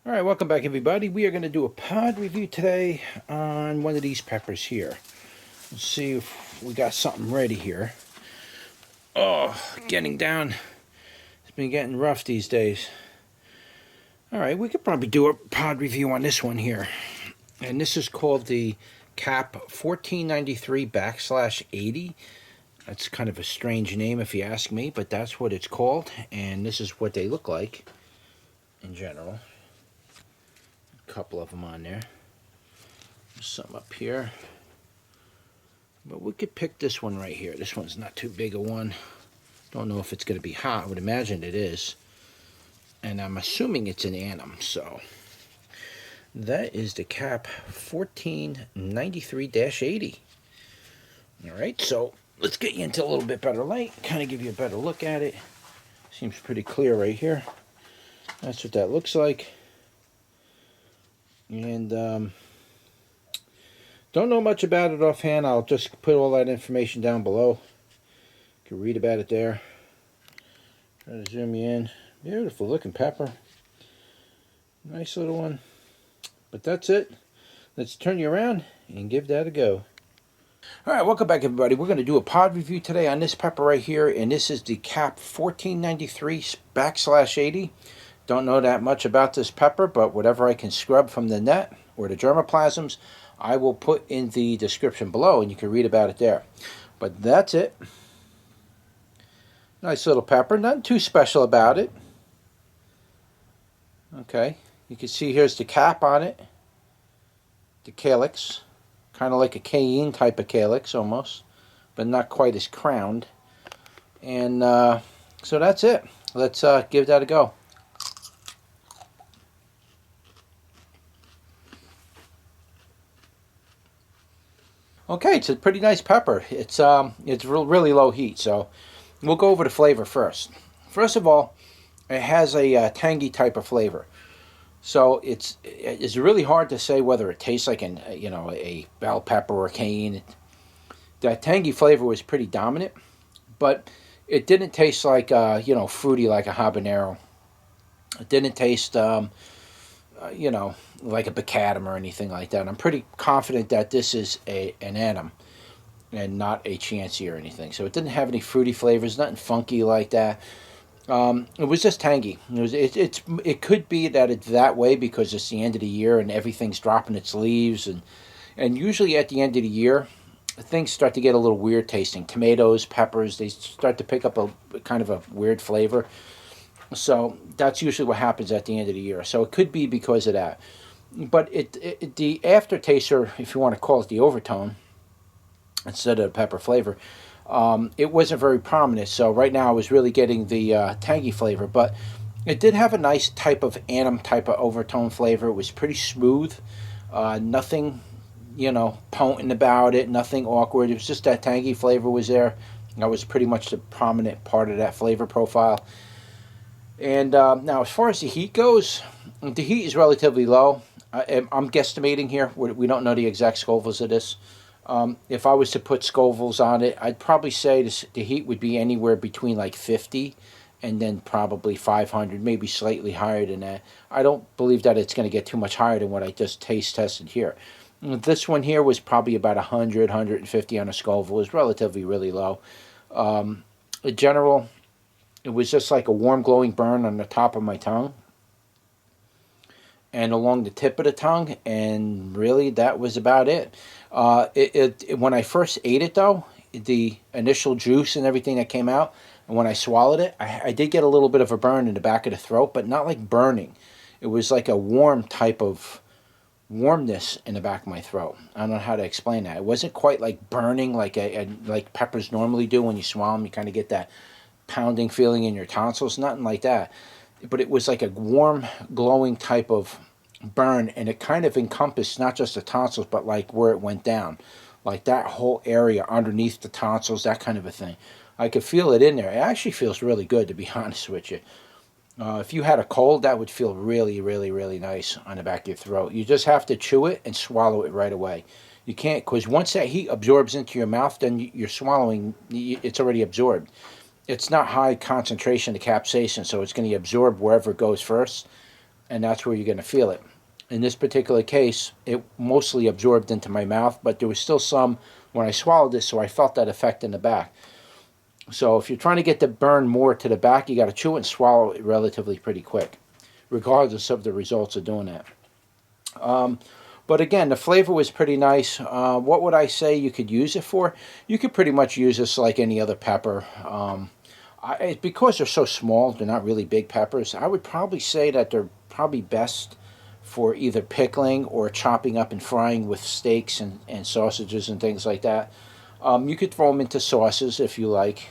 All right, welcome back, everybody. We are going to do a pod review today on one of these peppers here. Let's see if we got something ready here. Oh, getting down. It's been getting rough these days. All right, we could probably do a pod review on this one here. And this is called the Cap 1493/80. That's kind of a strange name if you ask me, but that's what it's called. And this is what they look like in general. Couple of them on there. There's some up here. But we could pick this one right here. This one's not too big a one. Don't know if it's going to be hot. I would imagine it is. And I'm assuming it's an annuum. So that is the Cap 1493/80. All right, so let's get you into a little bit better light. Kind of give you a better look at it. Seems pretty clear right here. That's what that looks like. And don't know much about it offhand. I'll just put all that information down below. You can read about it there. Try to zoom you in. Beautiful looking pepper. Nice little one. But that's it. Let's turn you around and give that a go. Alright, welcome back, everybody. We're going to do a pod review today on this pepper right here. And this is the Cap 1493/80. Don't know that much about this pepper, but whatever I can scrub from the net or the germplasms, I will put in the description below, and you can read about it there. But that's it. Nice little pepper. Nothing too special about it. Okay. You can see here's the cap on it. The calyx. Kind of like a cayenne type of calyx almost, but not quite as crowned. And so that's it. Let's give that a go. Okay, it's a pretty nice pepper. It's really low heat, so we'll go over the flavor first. First of all, it has a tangy type of flavor, so it's really hard to say whether it tastes like a bell pepper or cayenne. That tangy flavor was pretty dominant, but it didn't taste like fruity like a habanero. It didn't taste like a macadam or anything like that. I'm pretty confident that this is an annuum and not a chancy or anything. So it didn't have any fruity flavors, nothing funky like that. It was just tangy. It could be that it's that way because it's the end of the year and everything's dropping its leaves, and usually at the end of the year things start to get a little weird tasting. Tomatoes, peppers, they start to pick up a kind of a weird flavor. So that's usually what happens at the end of the year. So it could be because of that. But the aftertaste, or if you want to call it the overtone, instead of the pepper flavor, it wasn't very prominent. So right now I was really getting the tangy flavor. But it did have a nice type of annuum type of overtone flavor. It was pretty smooth. Nothing, potent about it. Nothing awkward. It was just that tangy flavor was there. That was pretty much the prominent part of that flavor profile. And now, as far as the heat goes, the heat is relatively low. I'm guesstimating here. We don't know the exact Scovilles of this. If I was to put Scovilles on it, I'd probably say the heat would be anywhere between like 50 and then probably 500, maybe slightly higher than that. I don't believe that it's going to get too much higher than what I just taste tested here. This one here was probably about 100, 150 on a Scoville. It was relatively really low. In general, it was just like a warm glowing burn on the top of my tongue and along the tip of the tongue, and really that was about it. When I first ate it though, the initial juice and everything that came out, and when I swallowed it, I did get a little bit of a burn in the back of the throat, but not like burning. It was like a warm type of warmness in the back of my throat. I don't know how to explain that. It wasn't quite like burning like like peppers normally do when you swallow them. You kind of get that pounding feeling in your tonsils, nothing like that. But it was like a warm, glowing type of burn, and it kind of encompassed not just the tonsils, but like where it went down, like that whole area underneath the tonsils, that kind of a thing. I could feel it in there. It actually feels really good, to be honest with you. If you had a cold, that would feel really, really, really nice on the back of your throat. You just have to chew it and swallow it right away. You can't, because once that heat absorbs into your mouth, then you're swallowing, it's already absorbed. It's not high concentration of capsaicin, so it's going to absorb wherever it goes first. and that's where you're going to feel it. In this particular case, it mostly absorbed into my mouth, but there was still some when I swallowed this, so I felt that effect in the back. So if you're trying to get the burn more to the back, you got to chew it and swallow it relatively pretty quick, regardless of the results of doing that. But again, the flavor was pretty nice. What would I say you could use it for? You could pretty much use this like any other pepper. Because they're so small, they're not really big peppers, I would probably say that they're probably best for either pickling or chopping up and frying with steaks and sausages and things like that. You could throw them into sauces if you like.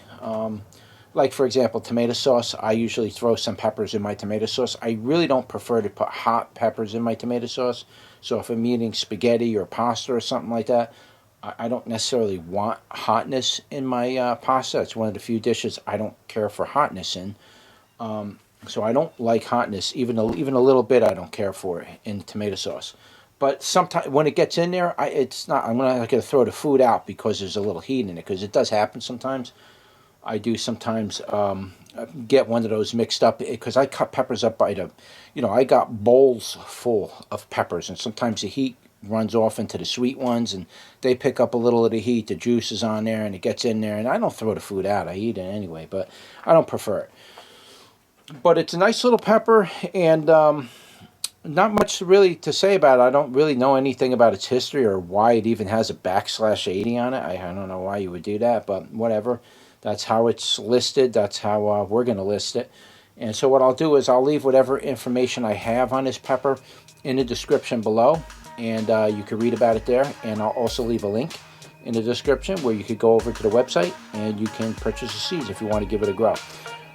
Like, for example, tomato sauce. I usually throw some peppers in my tomato sauce. I really don't prefer to put hot peppers in my tomato sauce. So if I'm eating spaghetti or pasta or something like that, I don't necessarily want hotness in my pasta. It's one of the few dishes I don't care for hotness in. So I don't like hotness, even a little bit. I don't care for it in tomato sauce. But sometimes when it gets in there, it's not. I'm not going to throw the food out because there's a little heat in it, because it does happen sometimes. I do sometimes get one of those mixed up, because I cut peppers up by the, I got bowls full of peppers, and sometimes the heat runs off into the sweet ones, and they pick up a little of the heat. The juice is on there, and it gets in there, and I don't throw the food out. I eat it anyway, but I don't prefer it. But it's a nice little pepper, and not much really to say about it. I don't really know anything about its history or why it even has a /80 on it. I don't know why you would do that, but whatever. That's how it's listed. That's how we're going to list it. And so what I'll do is I'll leave whatever information I have on this pepper in the description below, and you can read about it there. And I'll also leave a link in the description where you could go over to the website and you can purchase the seeds if you want to give it a grow.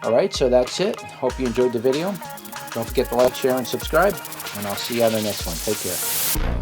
Alright, so that's it. Hope you enjoyed the video. Don't forget to like, share, and subscribe, and I'll see you on the next one. Take care.